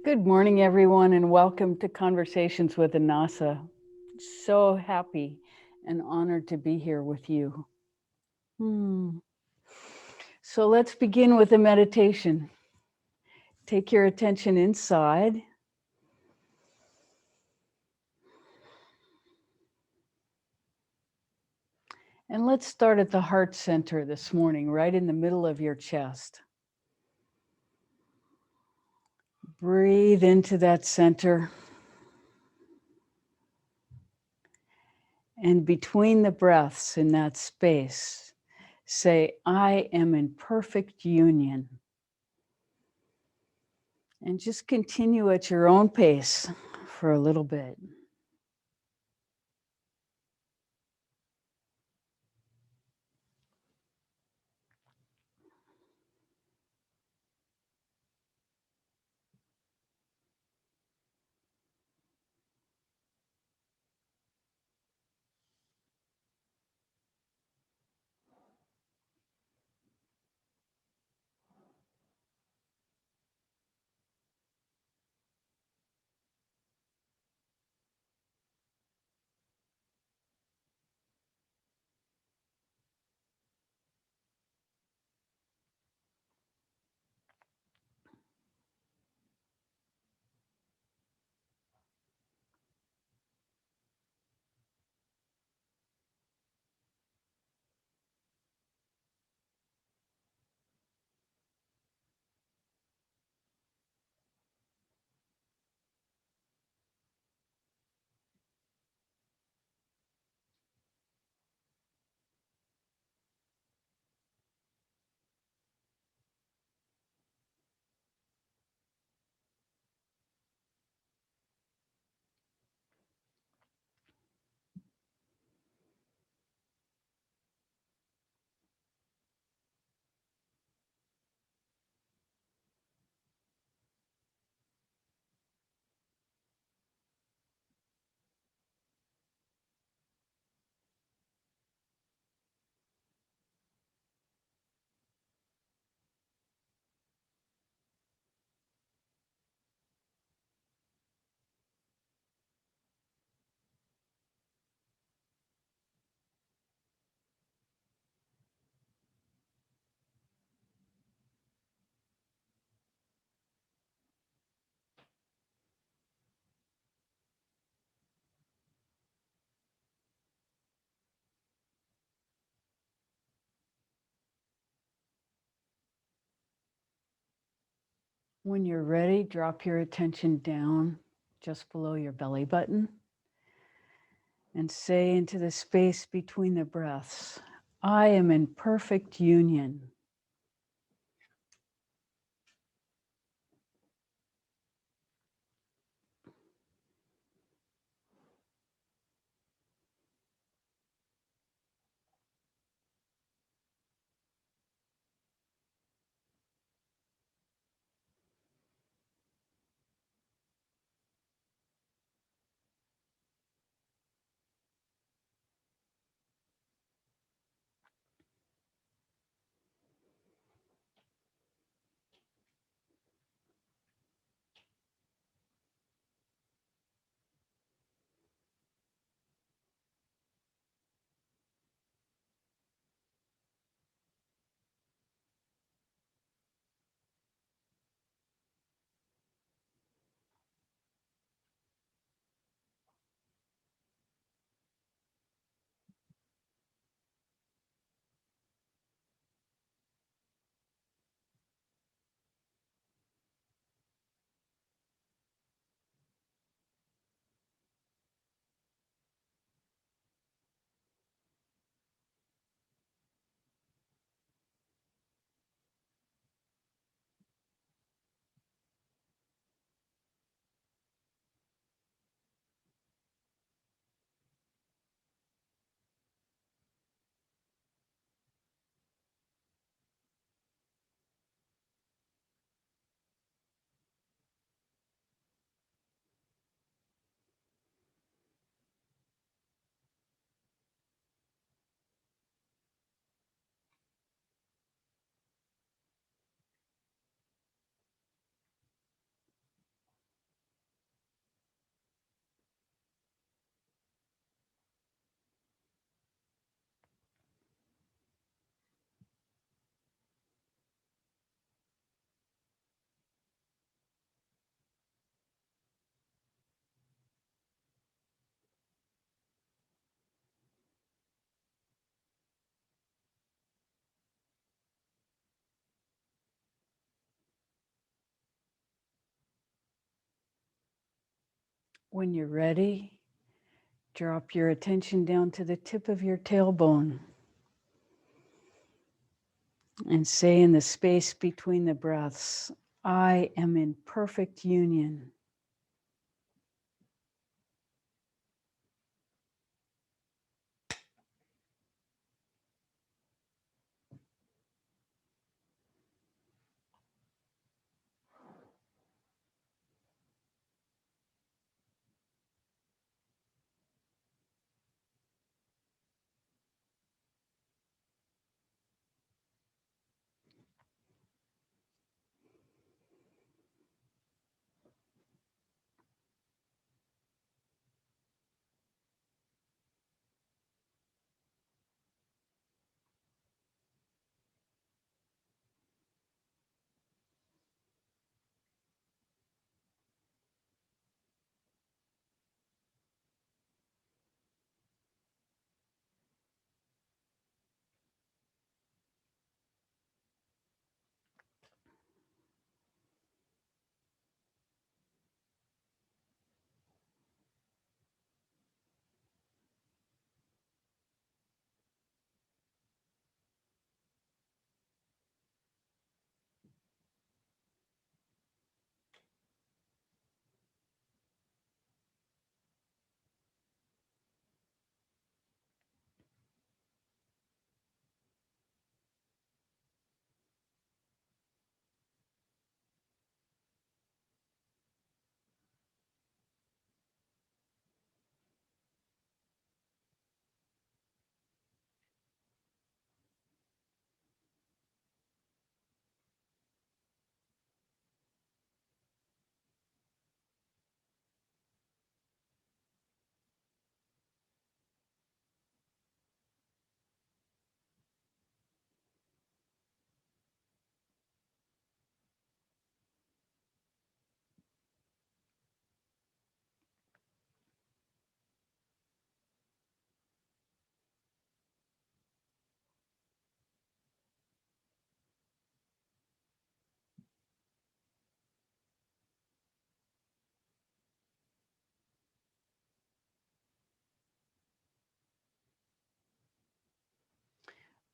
Good morning, everyone, and welcome to Conversations with Annassa. So happy and honored to be here with you. So let's begin with a meditation. Take your attention inside. And let's start at the heart center this morning, right in the middle of your chest. Breathe into that center. And between the breaths in that space, say, I am in perfect union. And just continue at your own pace for a little bit. When you're ready, drop your attention down just below your belly button and say into the space between the breaths, I am in perfect union. When you're ready, drop your attention down to the tip of your tailbone and say in the space between the breaths, I am in perfect union.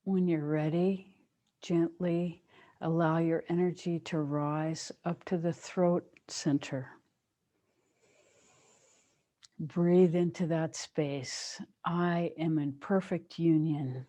When you're ready, gently allow your energy to rise up to the throat center. Breathe into that space. I am in perfect union.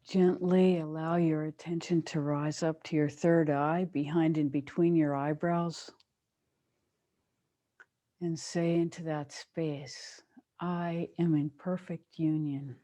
Gently allow your attention to rise up to your third eye, behind and between your eyebrows, and say into that space, I am in perfect union.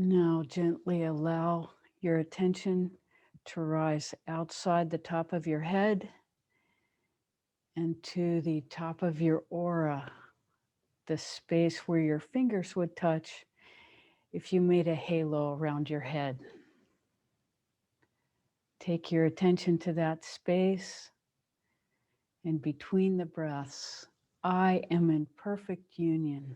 Now gently allow your attention to rise outside the top of your head and to the top of your aura, the space where your fingers would touch if you made a halo around your head. Take your attention to that space, and between the breaths, I am in perfect union.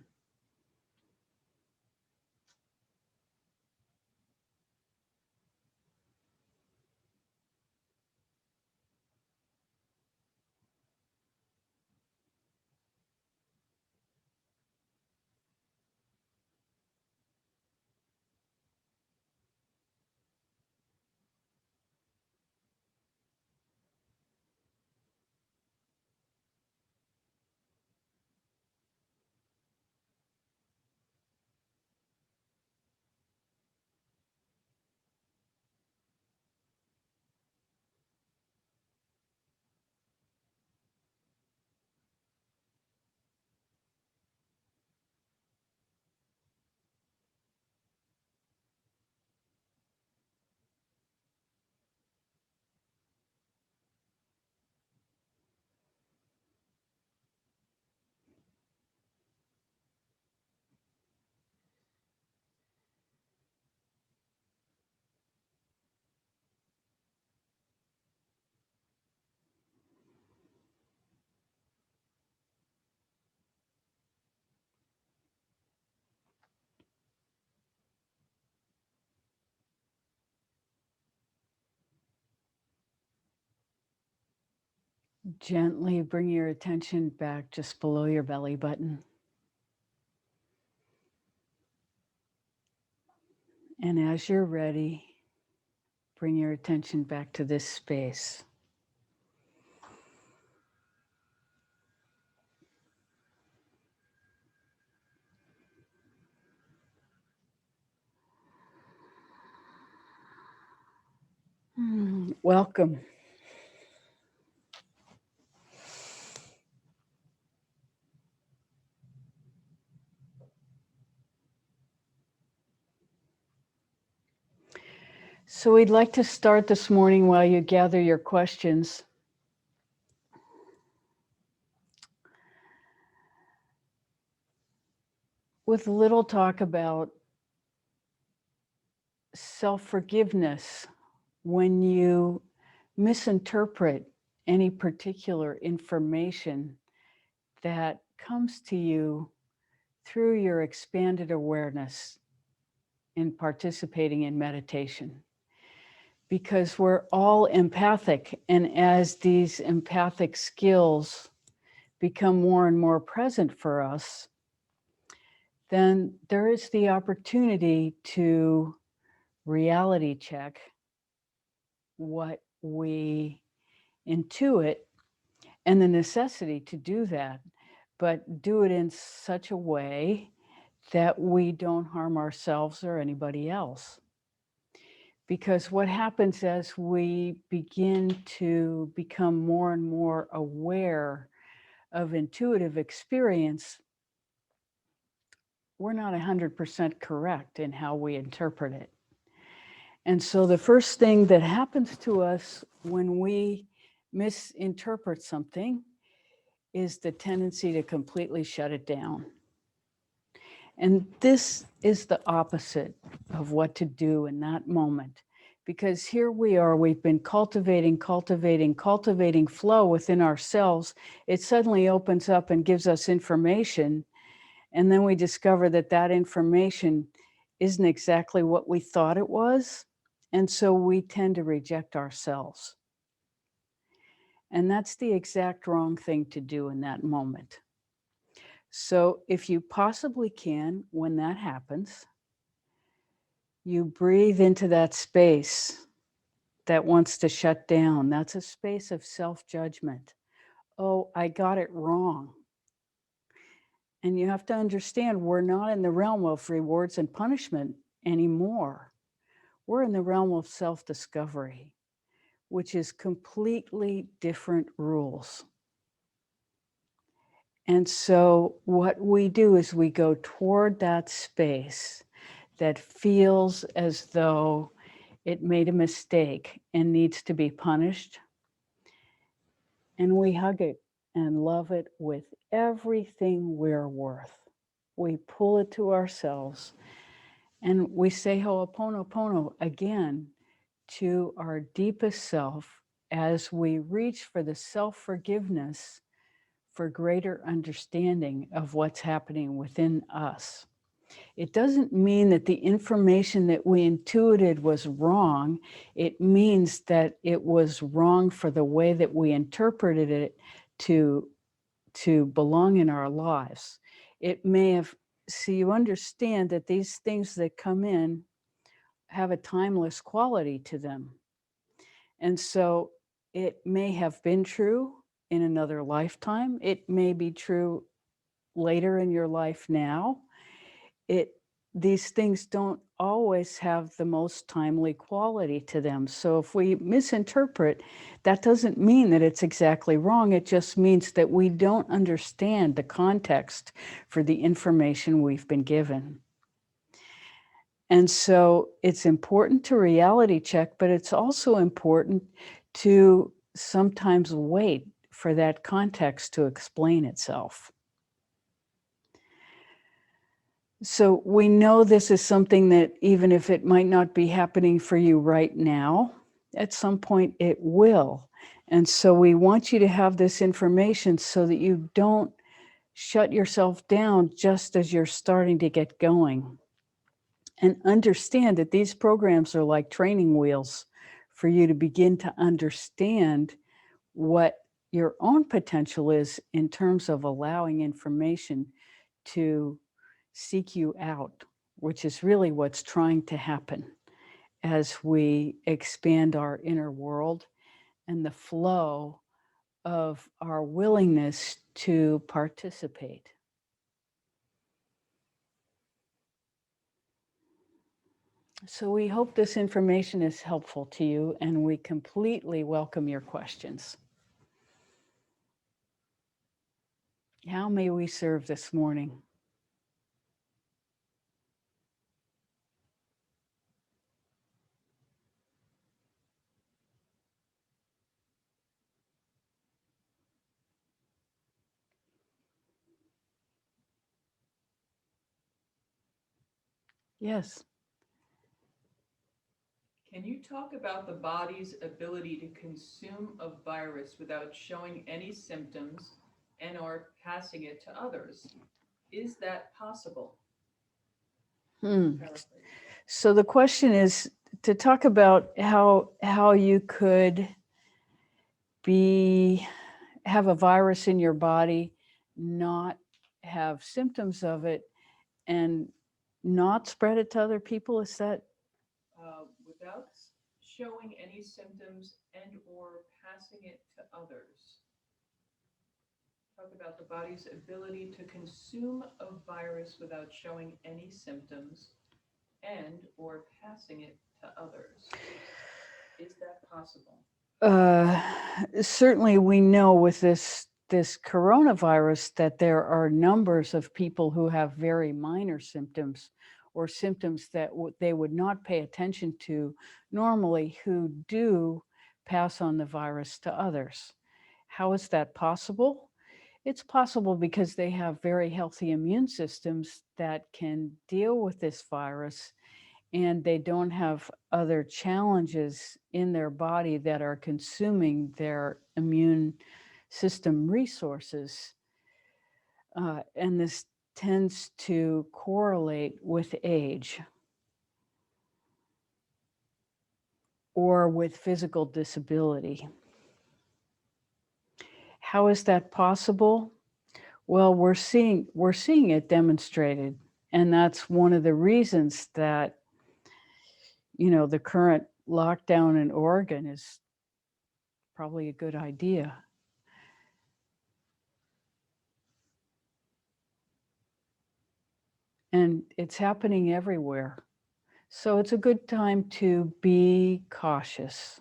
Gently bring your attention back just below your belly button. And as you're ready, bring your attention back to this space. Welcome. So we'd like to start this morning while you gather your questions with a little talk about self-forgiveness when you misinterpret any particular information that comes to you through your expanded awareness in participating in meditation. Because we're all empathic, and as these empathic skills become more and more present for us, then there is the opportunity to reality check what we intuit and the necessity to do that, but do it in such a way that we don't harm ourselves or anybody else. Because what happens as we begin to become more and more aware of intuitive experience, we're not 100% correct in how we interpret it. And so the first thing that happens to us when we misinterpret something is the tendency to completely shut it down. And this is the opposite of what to do in that moment. Because here we are, we've been cultivating flow within ourselves. It suddenly opens up and gives us information. And then we discover that that information isn't exactly what we thought it was. And so we tend to reject ourselves. And that's the exact wrong thing to do in that moment. So if you possibly can, when that happens, you breathe into that space that wants to shut down. That's a space of self-judgment. Oh, I got it wrong. And you have to understand, we're not in the realm of rewards and punishment anymore. We're in the realm of self-discovery, which is completely different rules. And so what we do is we go toward that space that feels as though it made a mistake and needs to be punished. And we hug it and love it with everything we're worth. We pull it to ourselves and we say Ho'oponopono again to our deepest self as we reach for the self-forgiveness for greater understanding of what's happening within us. It doesn't mean that the information that we intuited was wrong. It means that it was wrong for the way that we interpreted it to belong in our lives. It may have, so you understand that these things that come in have a timeless quality to them. And so it may have been true in another lifetime. It may be true later in your life now. These things don't always have the most timely quality to them. So if we misinterpret, that doesn't mean that it's exactly wrong. It just means that we don't understand the context for the information we've been given. And so it's important to reality check, but it's also important to sometimes wait for that context to explain itself. So we know this is something that even if it might not be happening for you right now, at some point it will. And so we want you to have this information so that you don't shut yourself down just as you're starting to get going. And understand that these programs are like training wheels for you to begin to understand what your own potential is in terms of allowing information to seek you out, which is really what's trying to happen as we expand our inner world and the flow of our willingness to participate. So we hope this information is helpful to you, and we completely welcome your questions. How may we serve this morning? Yes. Can you talk about the body's ability to consume a virus without showing any symptoms and or passing it to others? Is that possible? Paraphrase. So the question is to talk about how you could have a virus in your body, not have symptoms of it, and not spread it to other people. Is that Without showing any symptoms and or passing it to others. Talk about the body's ability to consume a virus without showing any symptoms and or passing it to others. Is that possible? certainly we know with this coronavirus that there are numbers of people who have very minor symptoms or symptoms that they would not pay attention to normally, who do pass on the virus to others. How is that possible? It's possible because they have very healthy immune systems that can deal with this virus, and they don't have other challenges in their body that are consuming their immune system resources. And this tends to correlate with age or with physical disability. How is that possible? Well, we're seeing it demonstrated, and that's one of the reasons that the current lockdown in Oregon is probably a good idea. And it's happening everywhere. So it's a good time to be cautious.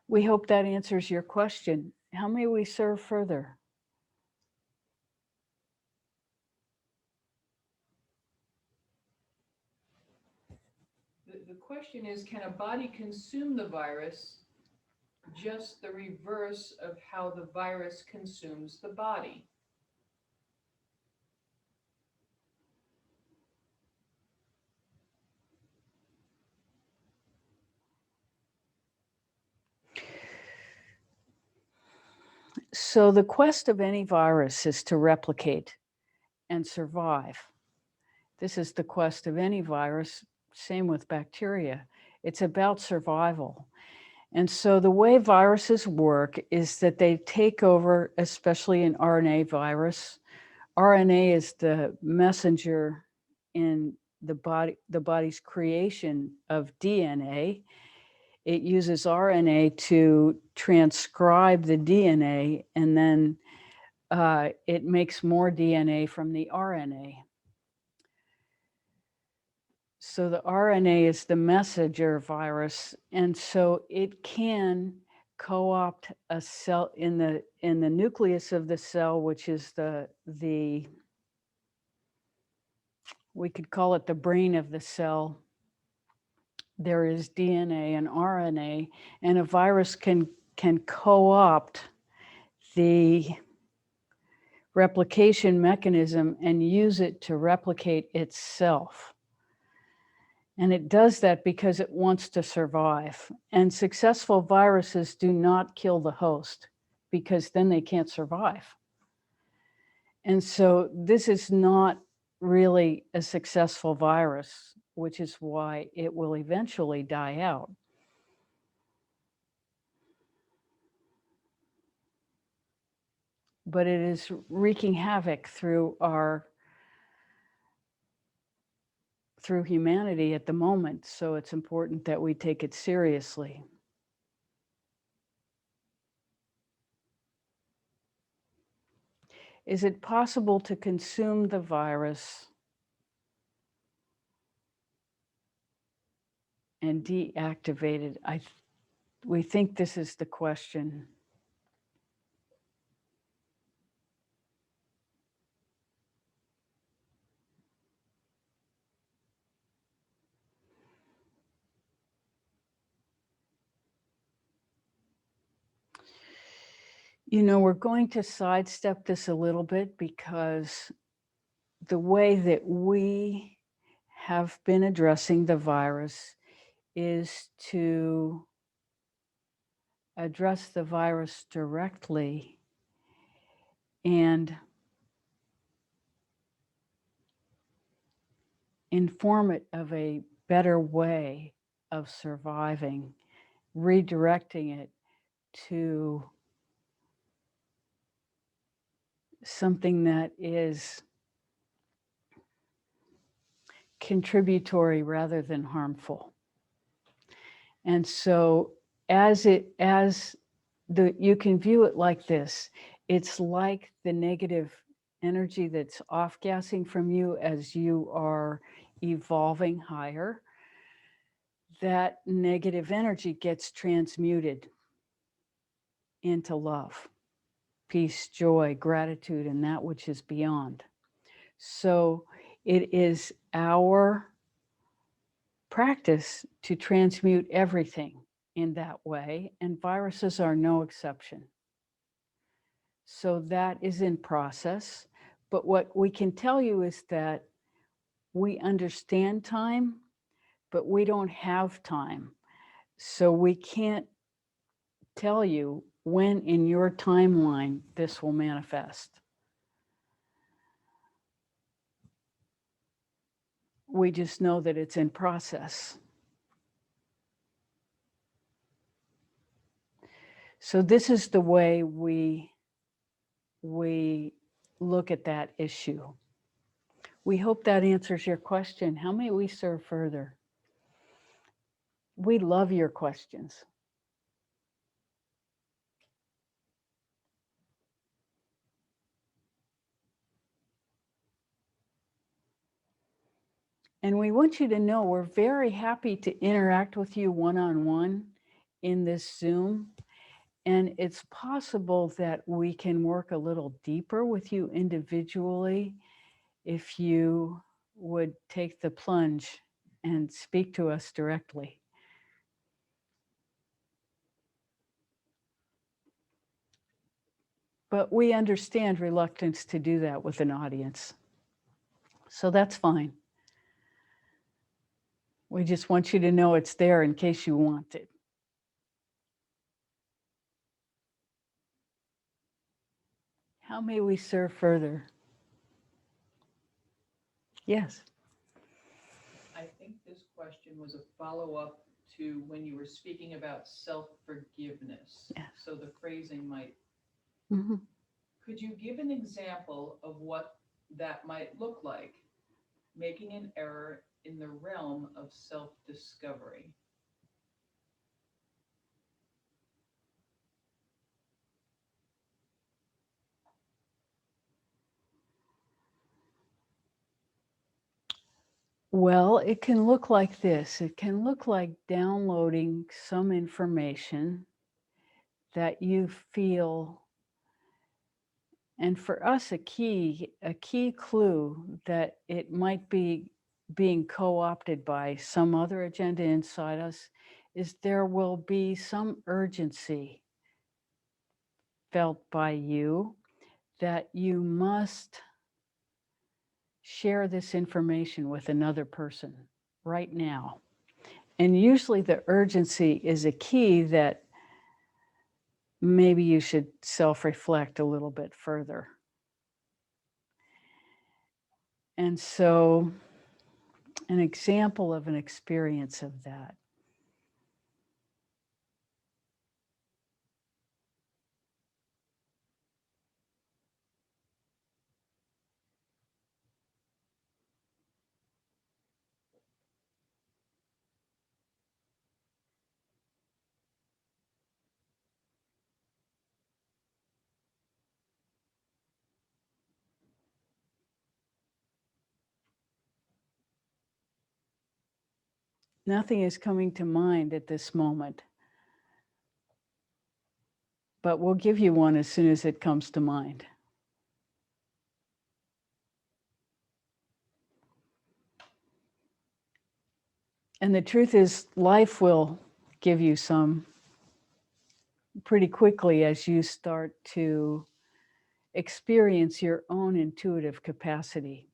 We hope that answers your question. How may we serve further? The question is, can a body consume the virus, just the reverse of how the virus consumes the body? So, the quest of any virus is to replicate and survive. This is the quest of any virus, same with bacteria. It's about survival. And so, the way viruses work is that they take over, especially an RNA virus. RNA is the messenger in the body's creation of DNA. It uses RNA to transcribe the DNA, and then it makes more DNA from the RNA. So the RNA is the messenger virus, and so it can co-opt a cell in the nucleus of the cell, which is the we could call it the brain of the cell. There is DNA and RNA, and a virus can co-opt the replication mechanism and use it to replicate itself. And it does that because it wants to survive. And successful viruses do not kill the host, because then they can't survive. And so this is not really a successful virus, which is why it will eventually die out. But it is wreaking havoc through humanity at the moment, so it's important that we take it seriously. Is it possible to consume the virus and deactivate it? We think this is the question. You know, we're going to sidestep this a little bit, because the way that we have been addressing the virus is to address the virus directly and inform it of a better way of surviving, redirecting it to something that is contributory rather than harmful. And so you can view it like this. It's like the negative energy that's off-gassing from you as you are evolving higher. That negative energy gets transmuted into love, peace, joy, gratitude, and that which is beyond. So it is our practice to transmute everything in that way, and viruses are no exception. So that is in process. But what we can tell you is that we understand time, but we don't have time. So we can't tell you when in your timeline this will manifest. We just know that it's in process. So this is the way we look at that issue. We hope that answers your question. How may we serve further? We love your questions. And we want you to know we're very happy to interact with you one-on-one in this Zoom. And it's possible that we can work a little deeper with you individually if you would take the plunge and speak to us directly. But we understand reluctance to do that with an audience. So that's fine. We just want you to know it's there in case you want it. How may we serve further? Yes. I think this question was a follow-up to when you were speaking about self-forgiveness. Yeah. So the phrasing might, Mm-hmm. could you give an example of what that might look like, making an error in the realm of self-discovery? Well, it can look like this. It can look like downloading some information that you feel, and for us, a key clue that it might be being co-opted by some other agenda inside us is there will be some urgency felt by you that you must share this information with another person right now. And usually the urgency is a key that maybe you should self-reflect a little bit further. And so an example of an experience of that. Nothing is coming to mind at this moment, but we'll give you one as soon as it comes to mind. And the truth is, life will give you some pretty quickly as you start to experience your own intuitive capacity.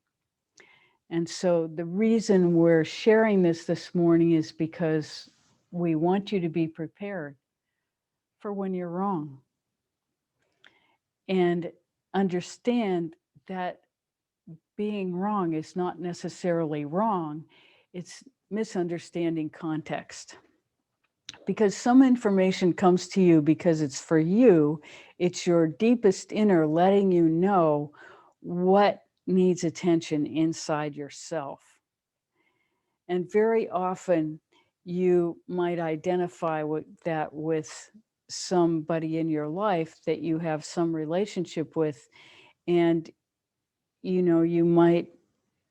And so the reason we're sharing this morning is because we want you to be prepared for when you're wrong and understand that being wrong is not necessarily wrong. It's misunderstanding context. Because some information comes to you because it's for you, it's your deepest inner letting you know what needs attention inside yourself. And very often you might identify that with somebody in your life that you have some relationship with, and you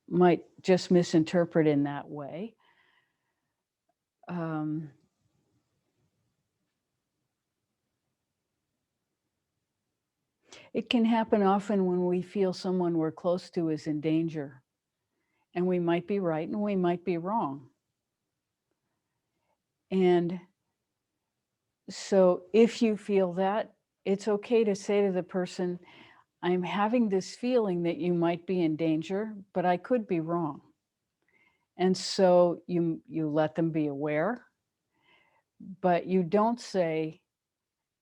might just misinterpret in that way. It can happen often when we feel someone we're close to is in danger, and we might be right and we might be wrong. And so if you feel that, it's okay to say to the person, I'm having this feeling that you might be in danger, but I could be wrong. And so you let them be aware, but you don't say,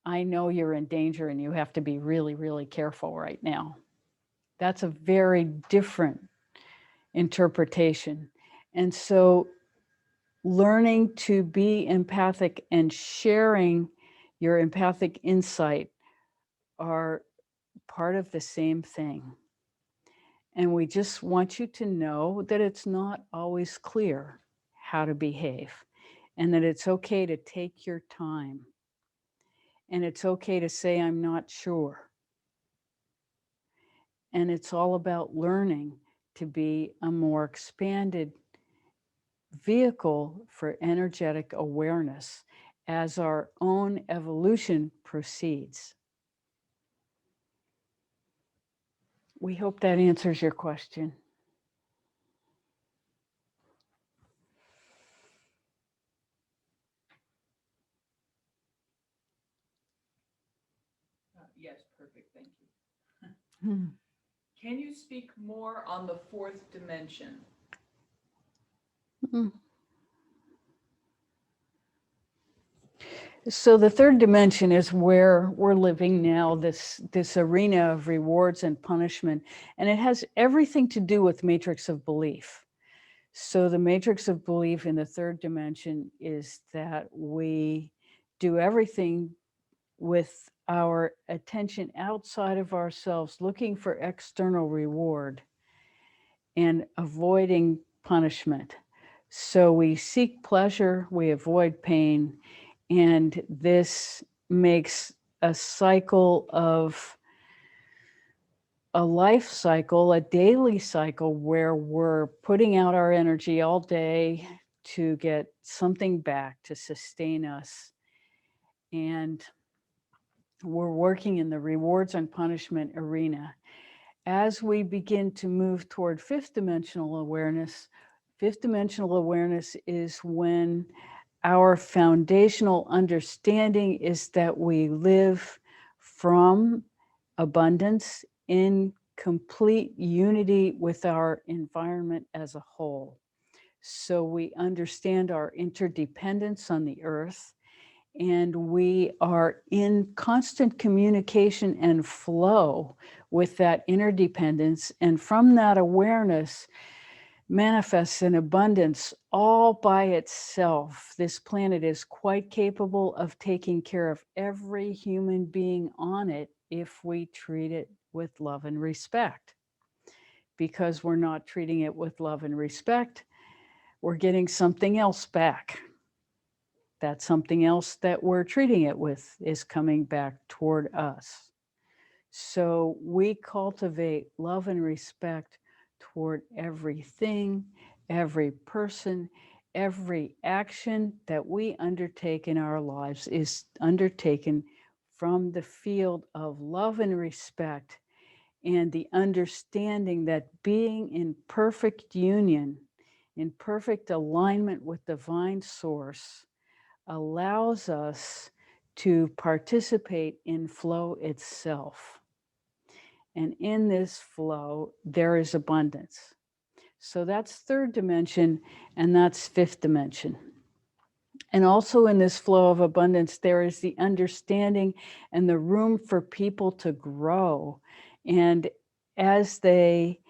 I know you're in danger and you have to be really, really careful right now. That's a very different interpretation. And so learning to be empathic and sharing your empathic insight are part of the same thing. And we just want you to know that it's not always clear how to behave, and that it's okay to take your time. And it's okay to say, I'm not sure. And it's all about learning to be a more expanded vehicle for energetic awareness as our own evolution proceeds. We hope that answers your question. Yes, perfect, thank you. Hmm. Can you speak more on the fourth dimension? Mm. So the third dimension is where we're living now, this arena of rewards and punishment, and it has everything to do with matrix of belief. So the matrix of belief in the third dimension is that we do everything with our attention outside of ourselves, looking for external reward and avoiding punishment. So we seek pleasure, we avoid pain, and this makes a cycle of a life cycle, a daily cycle where we're putting out our energy all day to get something back to sustain us. And we're working in the rewards and punishment arena. As we begin to move toward fifth dimensional awareness is when our foundational understanding is that we live from abundance in complete unity with our environment as a whole. So we understand our interdependence on the earth, and we are in constant communication and flow with that interdependence. And from that awareness manifests an abundance all by itself. This planet is quite capable of taking care of every human being on it if we treat it with love and respect. Because we're not treating it with love and respect, we're getting something else back. That something else that we're treating it with is coming back toward us. So we cultivate love and respect toward everything, every person, every action that we undertake in our lives is undertaken from the field of love and respect, and the understanding that being in perfect union, in perfect alignment with divine source, allows us to participate in flow itself. And in this flow, there is abundance. So that's third dimension, and that's fifth dimension. And also in this flow of abundance, there is the understanding and the room for people to grow. And as they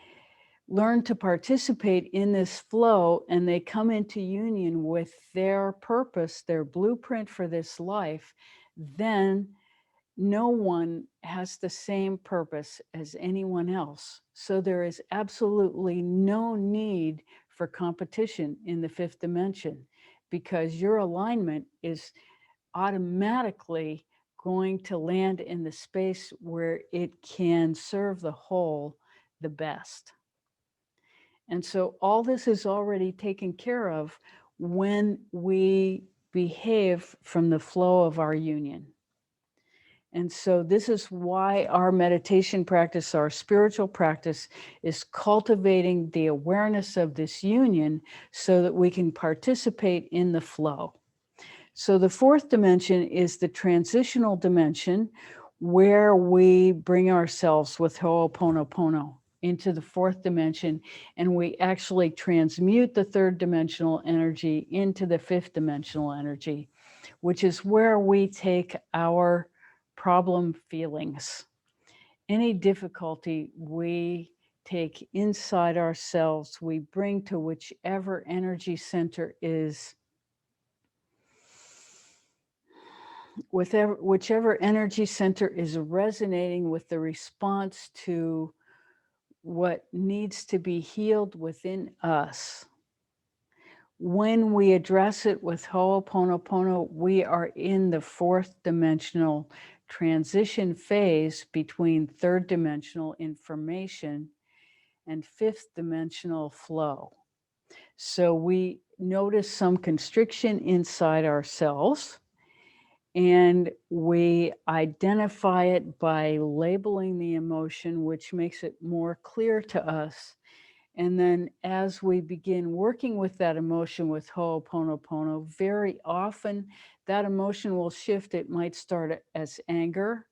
learn to participate in this flow and they come into union with their purpose, their blueprint for this life, then no one has the same purpose as anyone else. So there is absolutely no need for competition in the fifth dimension, because your alignment is automatically going to land in the space where it can serve the whole the best. And so all this is already taken care of when we behave from the flow of our union. And so this is why our meditation practice, our spiritual practice, is cultivating the awareness of this union so that we can participate in the flow. So the fourth dimension is the transitional dimension, where we bring ourselves with Ho'oponopono into the fourth dimension, and we actually transmute the third dimensional energy into the fifth dimensional energy, which is where we take our problem feelings, any difficulty we take inside ourselves, we bring to whichever energy center is, whichever energy center is resonating with the response to what needs to be healed within us. When we address it with Ho'oponopono, we are in the fourth dimensional transition phase between third dimensional information and fifth dimensional flow. So we notice some constriction inside ourselves, And we identify it by labeling the emotion, which makes it more clear to us. And then as we begin working with that emotion with Ho'oponopono, very often that emotion will shift. It might start as anger,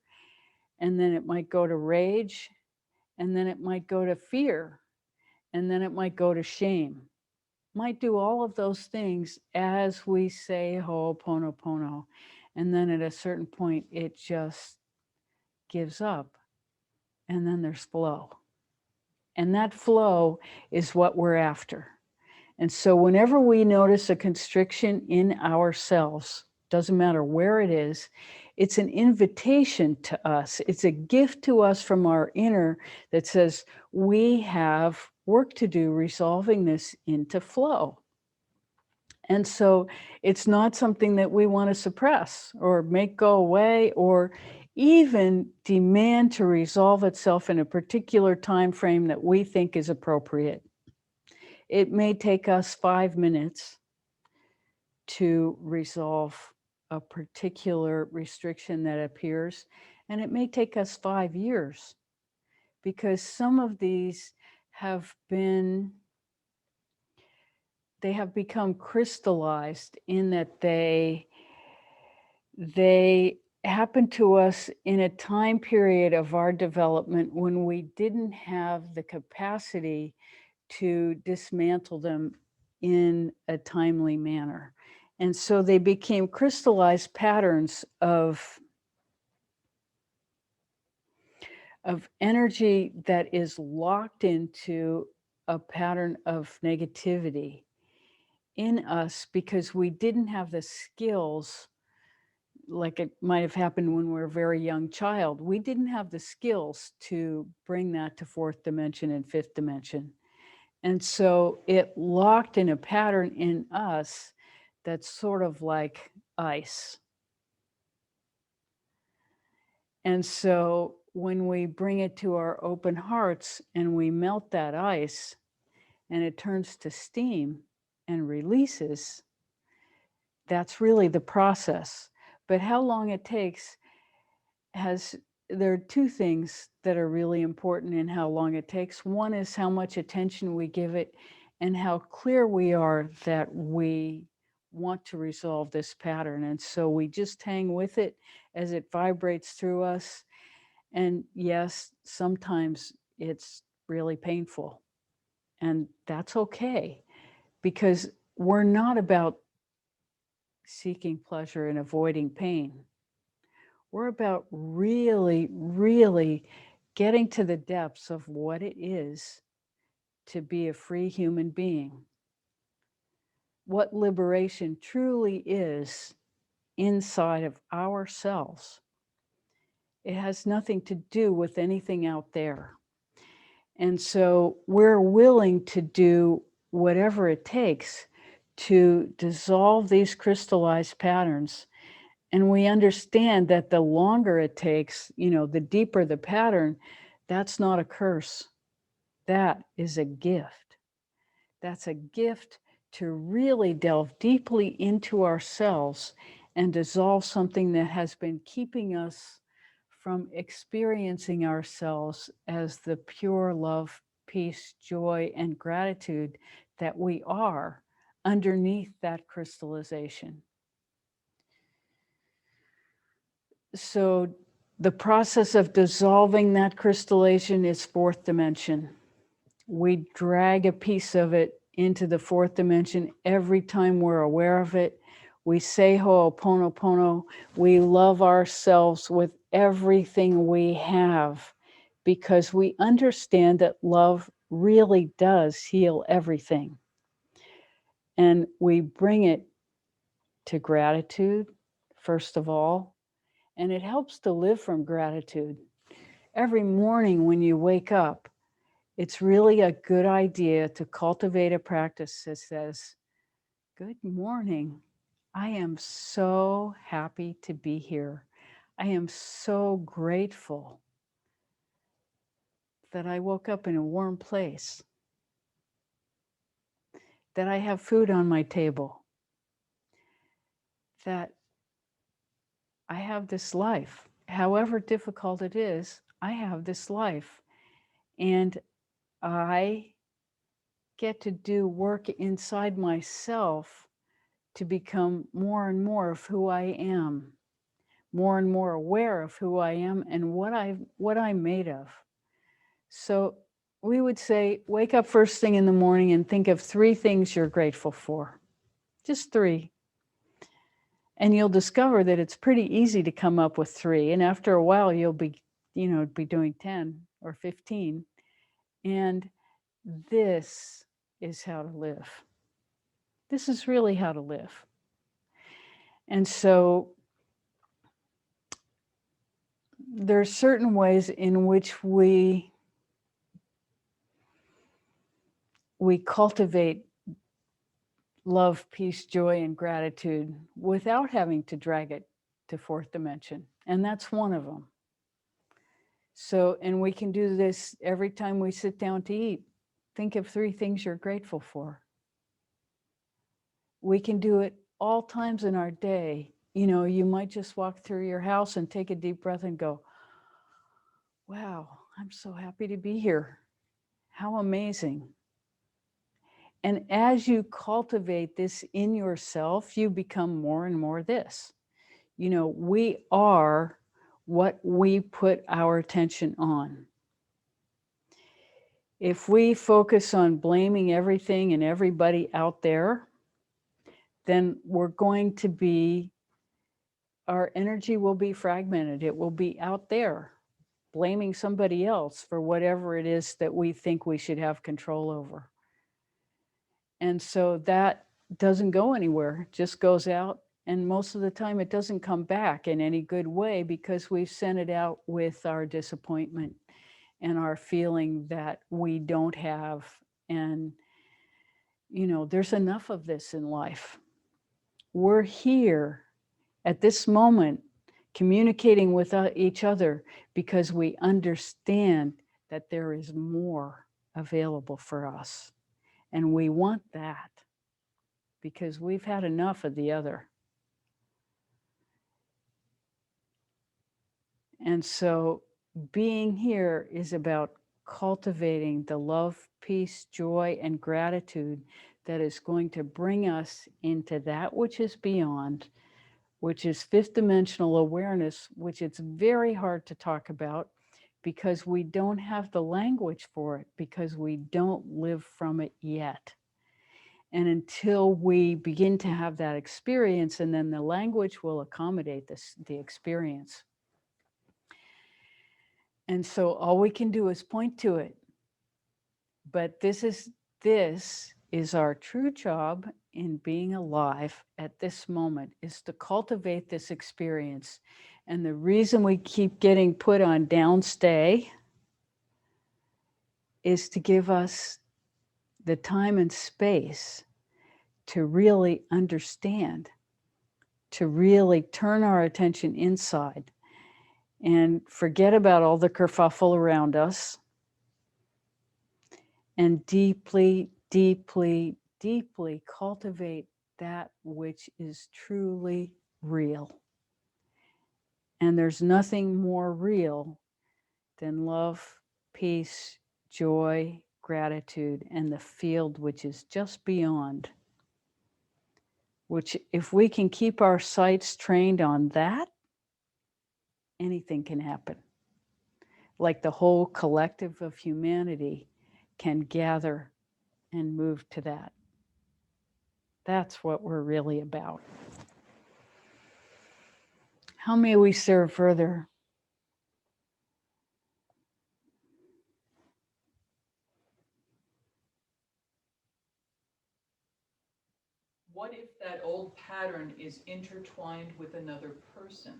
and then it might go to rage, and then it might go to fear, and then it might go to shame. Might do all of those things as we say Ho'oponopono. And then at a certain point, it just gives up. And then there's flow. And that flow is what we're after. And so whenever we notice a constriction in ourselves, doesn't matter where it is, it's an invitation to us. It's a gift to us from our inner that says we have work to do resolving this into flow. And so it's not something that we want to suppress or make go away or even demand to resolve itself in a particular time frame that we think is appropriate. It may take us 5 minutes to resolve a particular restriction that appears, and it may take us 5 years, because some of these have become crystallized in that they happen to us in a time period of our development when we didn't have the capacity to dismantle them in a timely manner. And so they became crystallized patterns of energy that is locked into a pattern of negativity in us because we didn't have the skills, like it might have happened when we were a very young child. We didn't have the skills to bring that to fourth dimension and fifth dimension. And so it locked in a pattern in us that's sort of like ice. And so when we bring it to our open hearts and we melt that ice and it turns to steam and releases, that's really the process. But how long it takes there are two things that are really important in how long it takes. One is how much attention we give it and how clear we are that we want to resolve this pattern. And so we just hang with it as it vibrates through us. And yes, sometimes it's really painful. And that's okay, because we're not about seeking pleasure and avoiding pain. We're about really, really getting to the depths of what it is to be a free human being. What liberation truly is inside of ourselves. It has nothing to do with anything out there. And so we're willing to do whatever it takes to dissolve these crystallized patterns. And we understand that the longer it takes, the deeper the pattern, that's not a curse. That is a gift. That's a gift to really delve deeply into ourselves and dissolve something that has been keeping us from experiencing ourselves as the pure love, peace, joy, and gratitude that we are underneath that crystallization. So the process of dissolving that crystallization is fourth dimension. We drag a piece of it into the fourth dimension every time we're aware of it. We say Ho'oponopono. We love ourselves with everything we have because we understand that love really does heal everything. And we bring it to gratitude, first of all, and it helps to live from gratitude. Every morning when you wake up, it's really a good idea to cultivate a practice that says, "Good morning. I am so happy to be here. I am so grateful that I woke up in a warm place, that I have food on my table, that I have this life. However difficult it is, I have this life. And I get to do work inside myself to become more and more of who I am, more and more aware of who I am and what I'm made of. So we would say, wake up first thing in the morning and think of 3 things you're grateful for. Just 3. And you'll discover that it's pretty easy to come up with 3. And after a while, you'll be doing 10 or 15. And this is how to live. This is really how to live. And so there are certain ways in which we cultivate love, peace, joy, and gratitude without having to drag it to 4th dimension. And that's one of them. So, and we can do this every time we sit down to eat. Think of 3 things you're grateful for. We can do it all times in our day. You might just walk through your house and take a deep breath and go, wow, I'm so happy to be here. How amazing. And as you cultivate this in yourself, you become more and more this. We are what we put our attention on. If we focus on blaming everything and everybody out there, then our energy will be fragmented. It will be out there, blaming somebody else for whatever it is that we think we should have control over. And so that doesn't go anywhere, it just goes out. And most of the time it doesn't come back in any good way because we've sent it out with our disappointment and our feeling that we don't have. And, there's enough of this in life. We're here at this moment communicating with each other because we understand that there is more available for us. And we want that because we've had enough of the other. And so being here is about cultivating the love, peace, joy, and gratitude that is going to bring us into that which is beyond, which is 5th dimensional awareness, which it's very hard to talk about because we don't have the language for it, because we don't live from it yet. And until we begin to have that experience, and then the language will accommodate the experience. And so all we can do is point to it. But this is our true job in being alive at this moment, is to cultivate this experience. And the reason we keep getting put on downstay is to give us the time and space to really understand, to really turn our attention inside and forget about all the kerfuffle around us and deeply, deeply, deeply cultivate that which is truly real. And there's nothing more real than love, peace, joy, gratitude, and the field which is just beyond. Which, if we can keep our sights trained on that, anything can happen. Like the whole collective of humanity can gather and move to that. That's what we're really about. How may we serve further? What if that old pattern is intertwined with another person?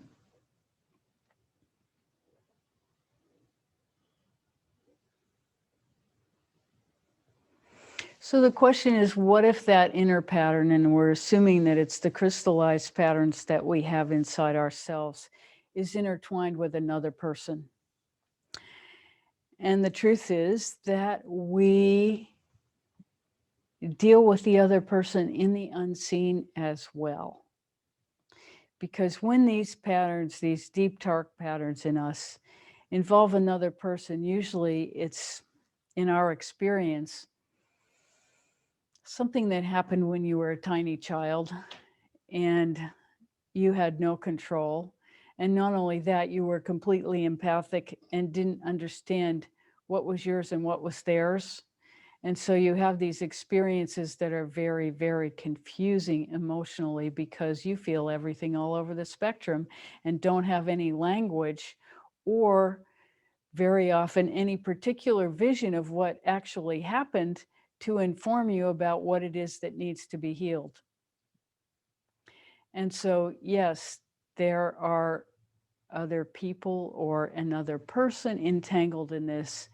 So the question is, what if that inner pattern, and we're assuming that it's the crystallized patterns that we have inside ourselves, is intertwined with another person? And the truth is that we deal with the other person in the unseen as well. Because when these patterns, these deep, dark patterns in us, involve another person, usually it's, in our experience, something that happened when you were a tiny child and you had no control. And not only that, you were completely empathic and didn't understand what was yours and what was theirs. And so you have these experiences that are very, very confusing emotionally because you feel everything all over the spectrum and don't have any language or very often any particular vision of what actually happened to inform you about what it is that needs to be healed. And so, yes, there are other people or another person entangled in this.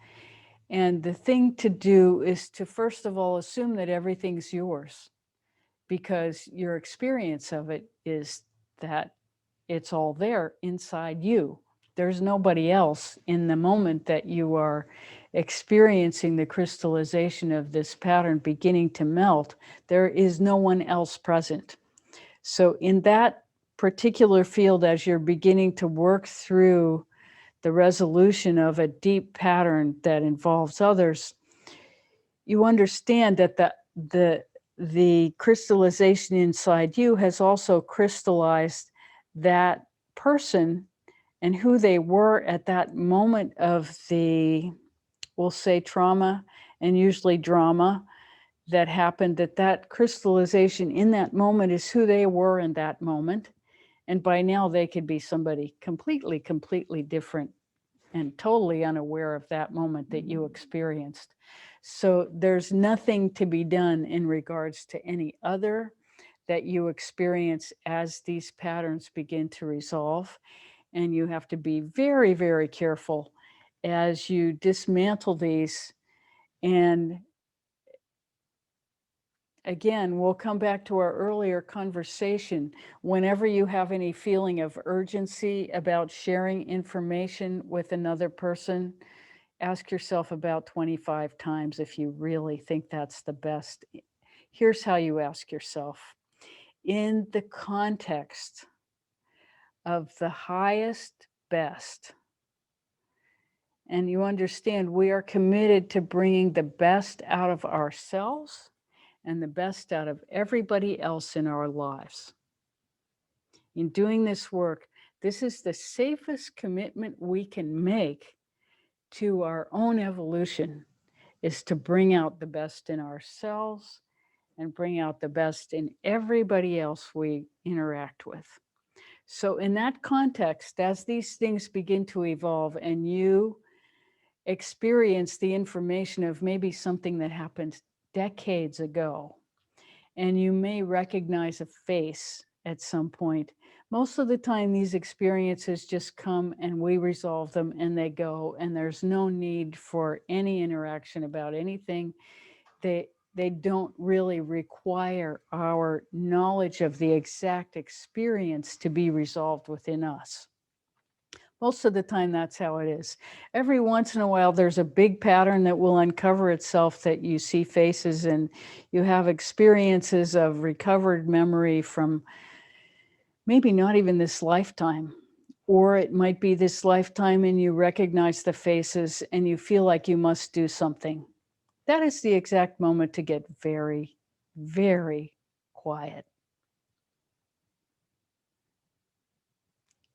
And the thing to do is to, first of all, assume that everything's yours, because your experience of it is that it's all there inside you. There's nobody else in the moment that you are experiencing the crystallization of this pattern beginning to melt. There is no one else present. So in that particular field, as you're beginning to work through the resolution of a deep pattern that involves others, you understand that the crystallization inside you has also crystallized that person and who they were at that moment of the, we'll say, trauma and usually drama that happened, that crystallization in that moment is who they were in that moment. And by now they could be somebody completely different and totally unaware of that moment that you experienced. So there's nothing to be done in regards to any other that you experience as these patterns begin to resolve. And you have to be very, very careful as you dismantle these. And again, we'll come back to our earlier conversation. Whenever you have any feeling of urgency about sharing information with another person, ask yourself about 25 times if you really think that's the best. Here's how you ask yourself. In the context of the highest best, and you understand we are committed to bringing the best out of ourselves and the best out of everybody else in our lives. In doing this work, this is the safest commitment we can make to our own evolution, is to bring out the best in ourselves and bring out the best in everybody else we interact with. So in that context, as these things begin to evolve and you experience the information of maybe something that happened decades ago, and you may recognize a face at some point. Most of the time, these experiences just come and we resolve them and they go, and there's no need for any interaction about anything. They don't really require our knowledge of the exact experience to be resolved within us. Most of the time, that's how it is. Every once in a while, there's a big pattern that will uncover itself, that you see faces and you have experiences of recovered memory from maybe not even this lifetime. Or it might be this lifetime and you recognize the faces and you feel like you must do something. That is the exact moment to get very, very quiet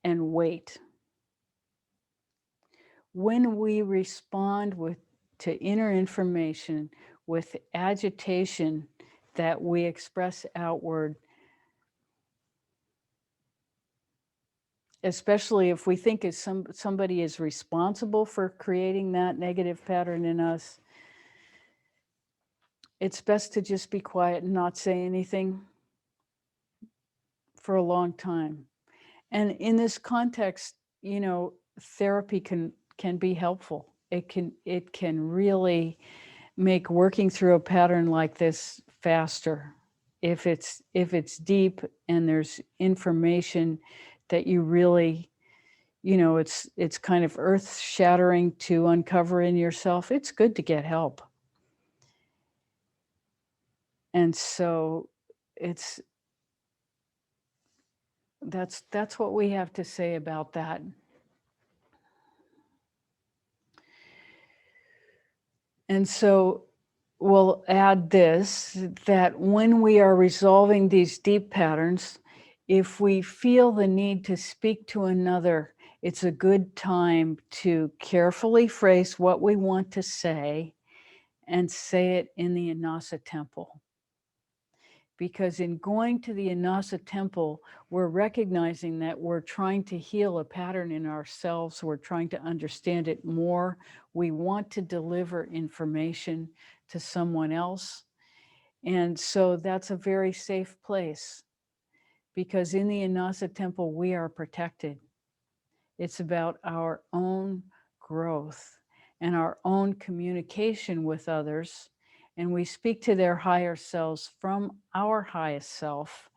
and wait. When we respond to inner information with agitation that we express outward, especially if we think somebody is responsible for creating that negative pattern in us, it's best to just be quiet and not say anything for a long time. And in this context, therapy can be helpful. It can really make working through a pattern like this faster if it's deep and there's information that you really, it's kind of earth shattering to uncover in yourself. It's good to get help. And so That's what we have to say about that. And so we'll add this, that when we are resolving these deep patterns, if we feel the need to speak to another, it's a good time to carefully phrase what we want to say and say it in the Annassa temple. Because in going to the Annassa temple, we're recognizing that we're trying to heal a pattern in ourselves. We're trying to understand it more. We want to deliver information to someone else. And so that's a very safe place, because in the Annassa temple, we are protected. It's about our own growth and our own communication with others. And we speak to their higher selves from our highest self.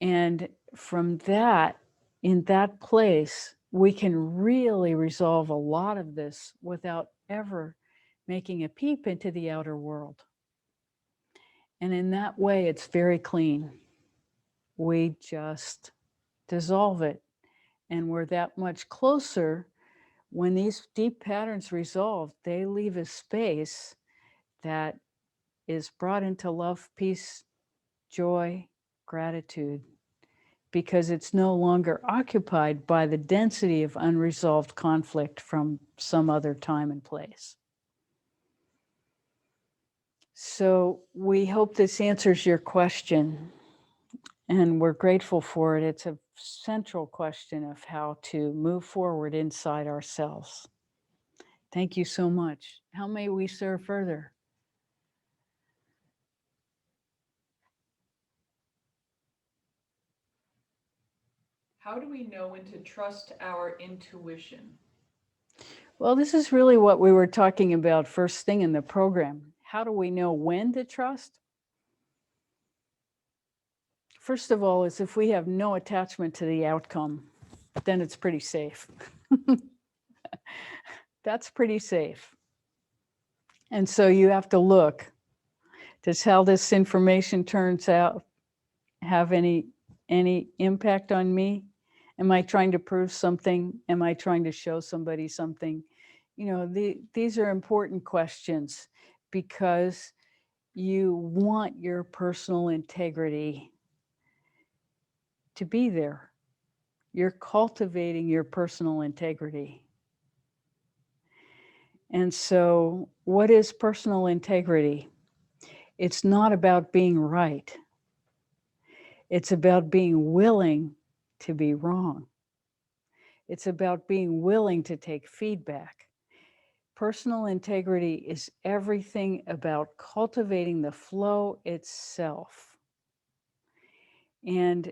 And from that, in that place, we can really resolve a lot of this without ever making a peep into the outer world. And in that way, it's very clean. We just dissolve it. And we're that much closer. When these deep patterns resolve, they leave a space that is brought into love, peace, joy, gratitude, because it's no longer occupied by the density of unresolved conflict from some other time and place. So we hope this answers your question, and we're grateful for it. It's a central question of how to move forward inside ourselves. Thank you so much. How may we serve further? How do we know when to trust our intuition? Well, this is really what we were talking about first thing in the program. How do we know when to trust? First of all, is if we have no attachment to the outcome, then it's pretty safe. That's pretty safe. And so you have to look, does how this information turns out have any impact on me? Am I trying to prove something? Am I trying to show somebody something? You know, these are important questions, because you want your personal integrity to be there. You're cultivating your personal integrity. And so, what is personal integrity? It's not about being right. It's about being willing to be wrong. It's about being willing to take feedback. Personal integrity is everything about cultivating the flow itself. And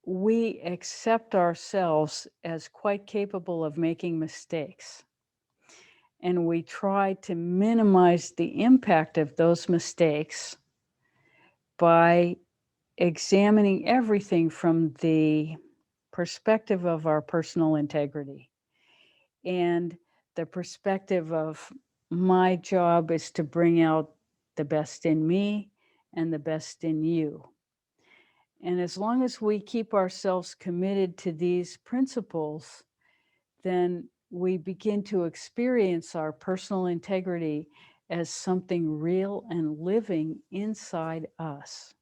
we accept ourselves as quite capable of making mistakes. And we try to minimize the impact of those mistakes by examining everything from the perspective of our personal integrity, and the perspective of my job is to bring out the best in me and the best in you. And as long as we keep ourselves committed to these principles, then we begin to experience our personal integrity as something real and living inside us.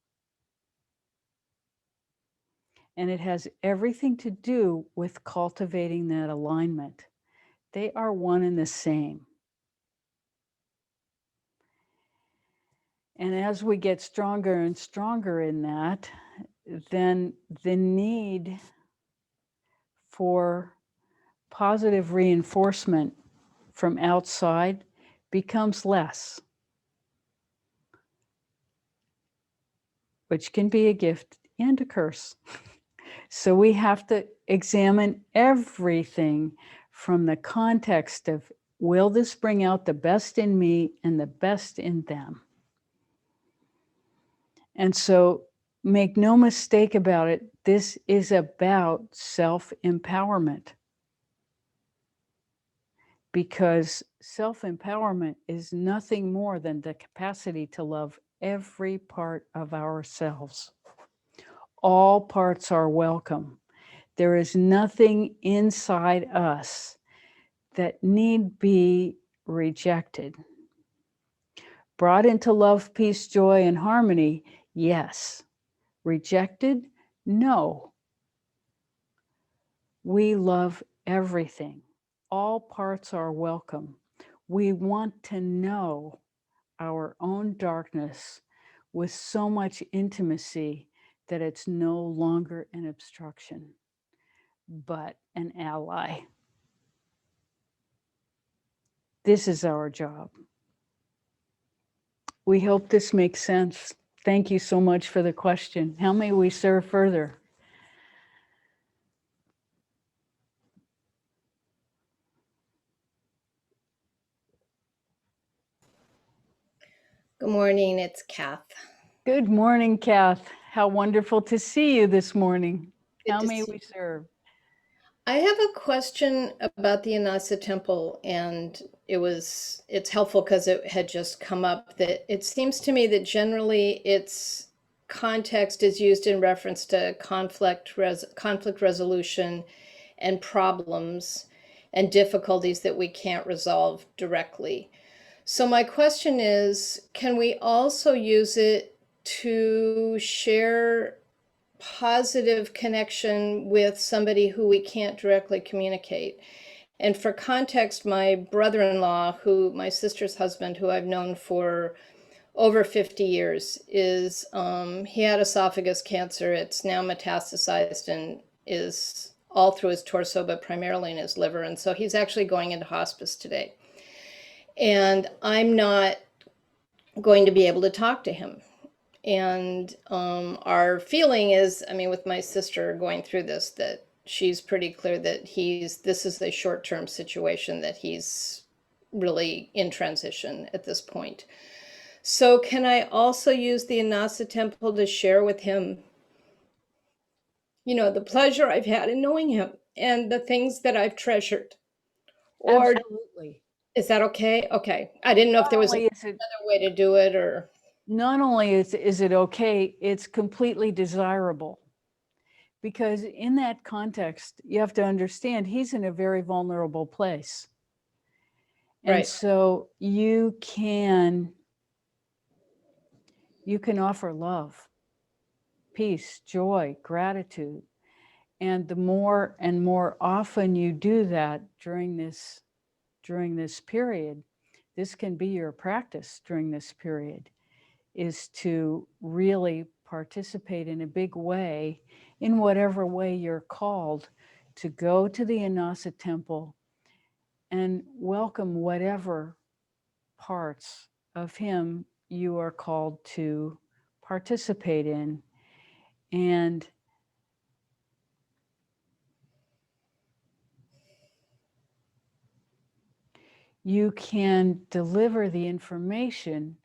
And it has everything to do with cultivating that alignment. They are one and the same. And as we get stronger and stronger in that, then the need for positive reinforcement from outside becomes less, which can be a gift and a curse. So we have to examine everything from the context of, will this bring out the best in me and the best in them? And so make no mistake about it, this is about self-empowerment. Because self-empowerment is nothing more than the capacity to love every part of ourselves. All parts are welcome. There is nothing inside us that need be rejected. Brought into love, peace, joy, and harmony, yes. Rejected? No. We love everything. All parts are welcome. We want to know our own darkness with so much intimacy that it's no longer an obstruction, but an ally. This is our job. We hope this makes sense. Thank you so much for the question. How may we serve further? Good morning, it's Kath. Good morning, Kath. How wonderful to see you this morning. How may we serve? I have a question about the Annassa temple, and it's helpful because it had just come up that it seems to me that generally its context is used in reference to conflict resolution and problems and difficulties that we can't resolve directly. So my question is, can we also use it to share positive connection with somebody who we can't directly communicate? And for context, my brother-in-law, my sister's husband, who I've known for over 50 years, he had esophagus cancer. It's now metastasized and is all through his torso, but primarily in his liver. And so he's actually going into hospice today. And I'm not going to be able to talk to him. And our feeling is, I mean, with my sister going through this, that she's pretty clear that this is a short-term situation, that he's really in transition at this point. So can I also use the Annassa temple to share with him, the pleasure I've had in knowing him and the things that I've treasured? Or Absolutely. is that okay? Okay. I didn't know if there was another way to do it, or... Not only is it okay, it's completely desirable. Because in that context, you have to understand he's in a very vulnerable place. And Right. so you can offer love, peace, joy, gratitude. And the more and more often you do that during this period, this can be your practice during this period, is to really participate in a big way, in whatever way you're called, to go to the Annassa temple and welcome whatever parts of him you are called to participate in. And you can deliver the information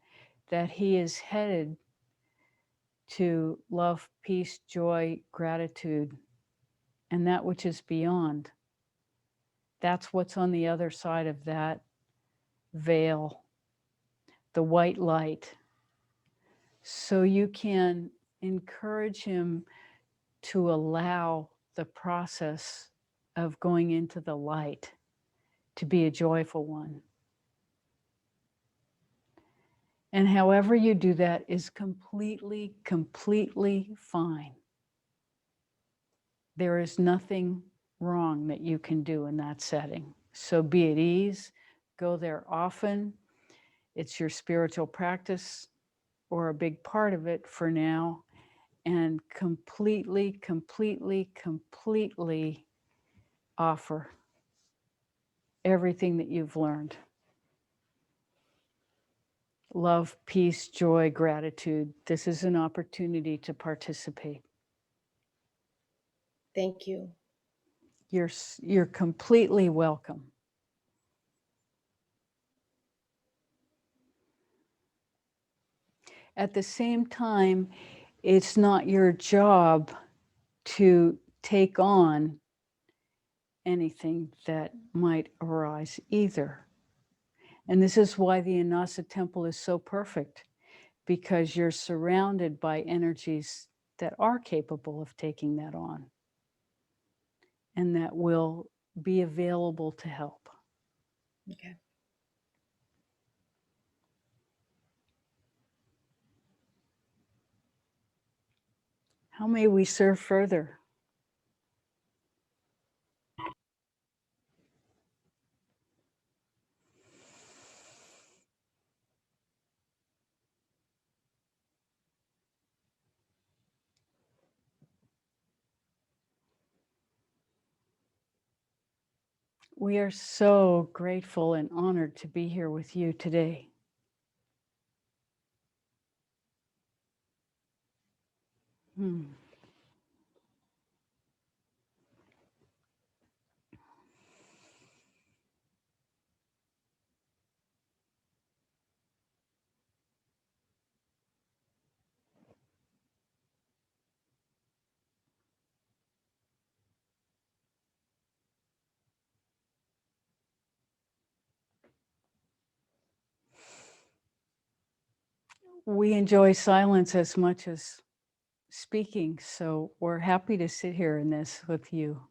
that he is headed to love, peace, joy, gratitude, and that which is beyond. That's what's on the other side of that veil, the white light. So you can encourage him to allow the process of going into the light to be a joyful one. And however you do that is completely, completely fine. There is nothing wrong that you can do in that setting. So be at ease, go there often. It's your spiritual practice or a big part of it for now, and completely, completely, completely offer everything that you've learned. Love, peace, joy, gratitude. This is an opportunity to participate. Thank you. You're completely welcome. At the same time, it's not your job to take on anything that might arise either. And this is why the Annassa temple is so perfect, because you're surrounded by energies that are capable of taking that on. and that will be available to help. Okay. How may we serve further? We are so grateful and honored to be here with you today. We enjoy silence as much as speaking, so we're happy to sit here in this with you.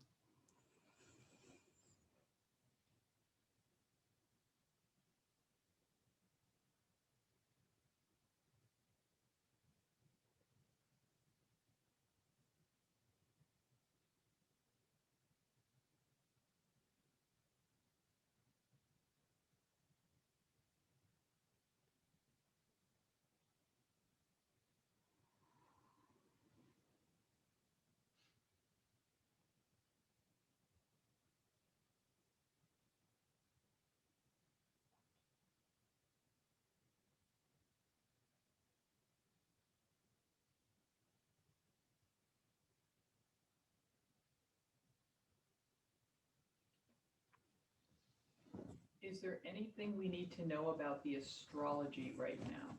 Is there anything we need to know about the astrology right now?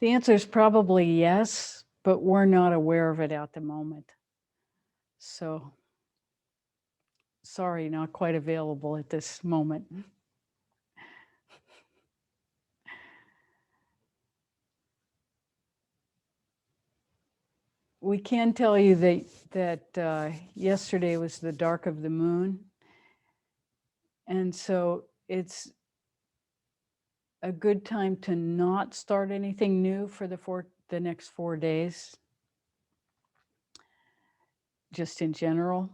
The answer is probably yes, but we're not aware of it at the moment. So, sorry, not quite available at this moment. We can tell you that yesterday was the dark of the moon. And so it's a good time to not start anything new for the next 4 days, just in general.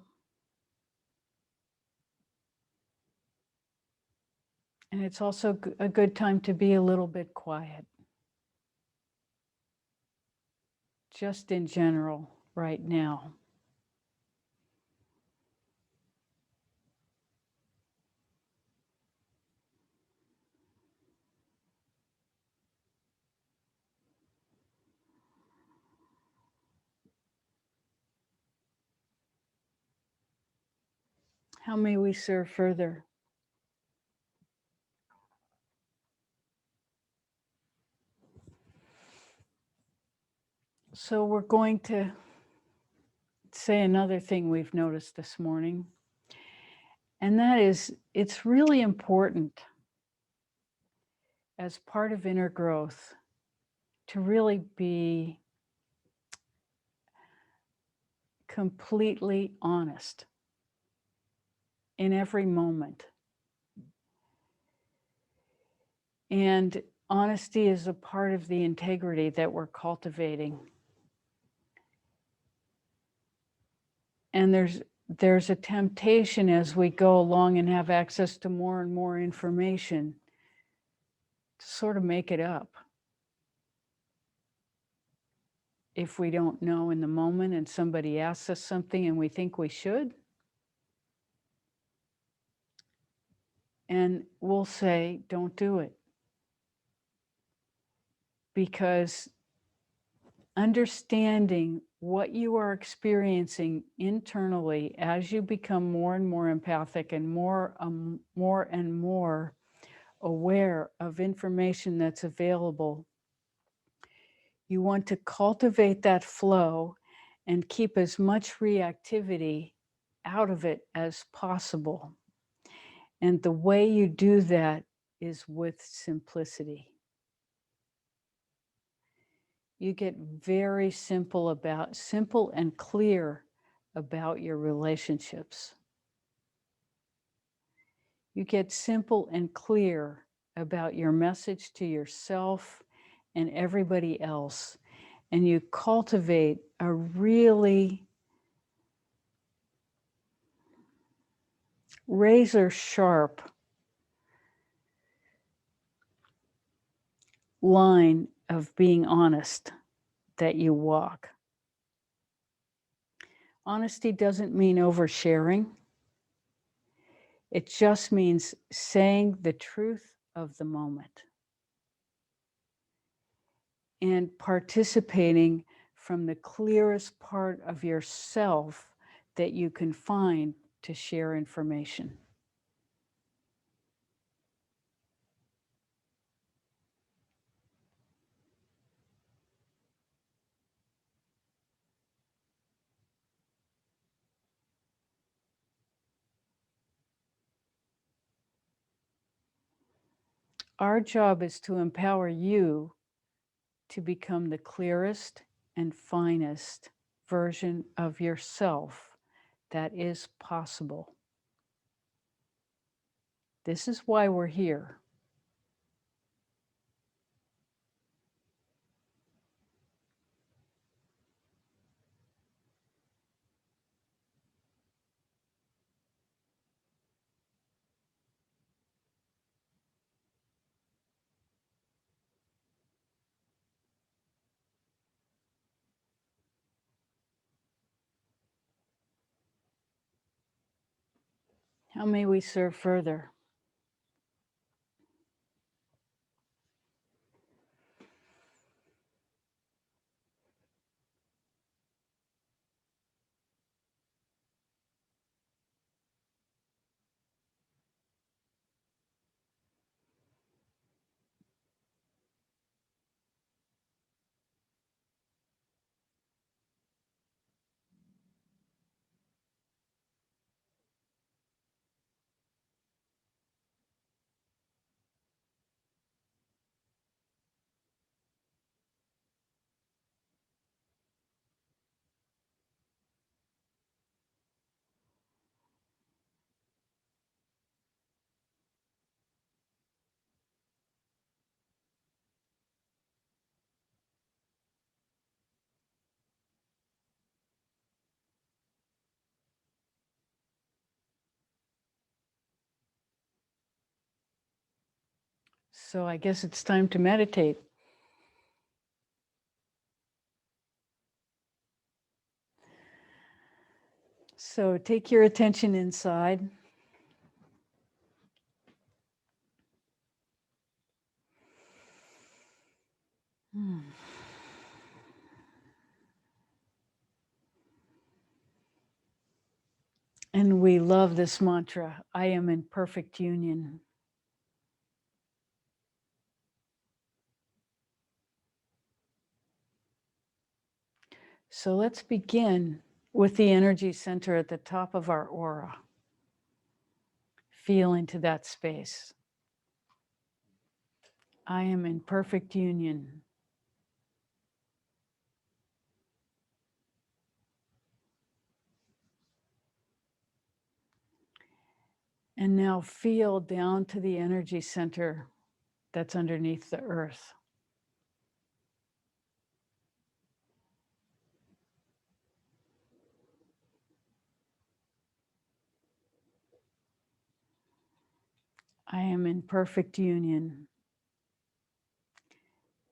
And it's also a good time to be a little bit quiet, just in general right now. How may we serve further? So we're going to say another thing we've noticed this morning, and that is it's really important as part of inner growth to really be completely honest in every moment. And honesty is a part of the integrity that we're cultivating. And there's a temptation as we go along and have access to more and more information to sort of make it up. If we don't know in the moment and somebody asks us something and we think we should, and we'll say, don't do it. Because understanding what you are experiencing internally as you become more and more empathic and more and more aware of information that's available. You want to cultivate that flow and keep as much reactivity out of it as possible. And the way you do that is with simplicity. You get very simple and clear about your relationships. You get simple and clear about your message to yourself and everybody else. And you cultivate a really razor sharp line of being honest that you walk. Honesty doesn't mean oversharing. It just means saying the truth of the moment and participating from the clearest part of yourself that you can find to share information. Our job is to empower you to become the clearest and finest version of yourself that is possible. This is why we're here. How may we serve further? So I guess it's time to meditate. So take your attention inside. And we love this mantra, I am in perfect union. So let's begin with the energy center at the top of our aura. Feel into that space. I am in perfect union. And now feel down to the energy center that's underneath the earth. I am in perfect union.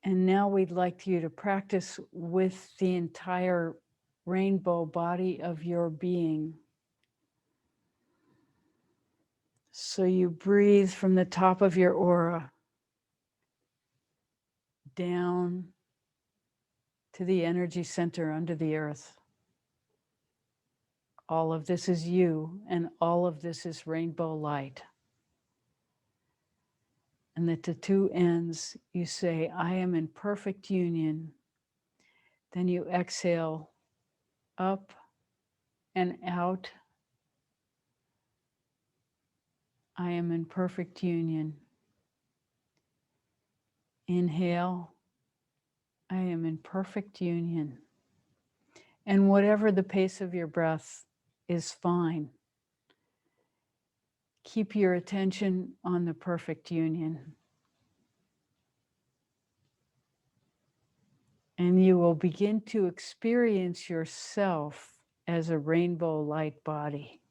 And now we'd like you to practice with the entire rainbow body of your being. So you breathe from the top of your aura down to the energy center under the earth. All of this is you, and all of this is rainbow light. And at the two ends, you say, I am in perfect union. Then you exhale up and out. I am in perfect union. Inhale, I am in perfect union. And whatever the pace of your breath is fine. Keep your attention on the perfect union. And you will begin to experience yourself as a rainbow light body.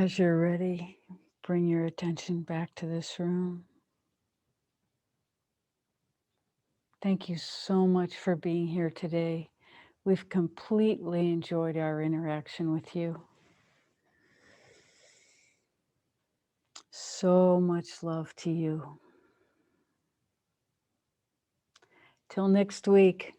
As you're ready, bring your attention back to this room. Thank you so much for being here today. We've completely enjoyed our interaction with you. So much love to you. Till next week.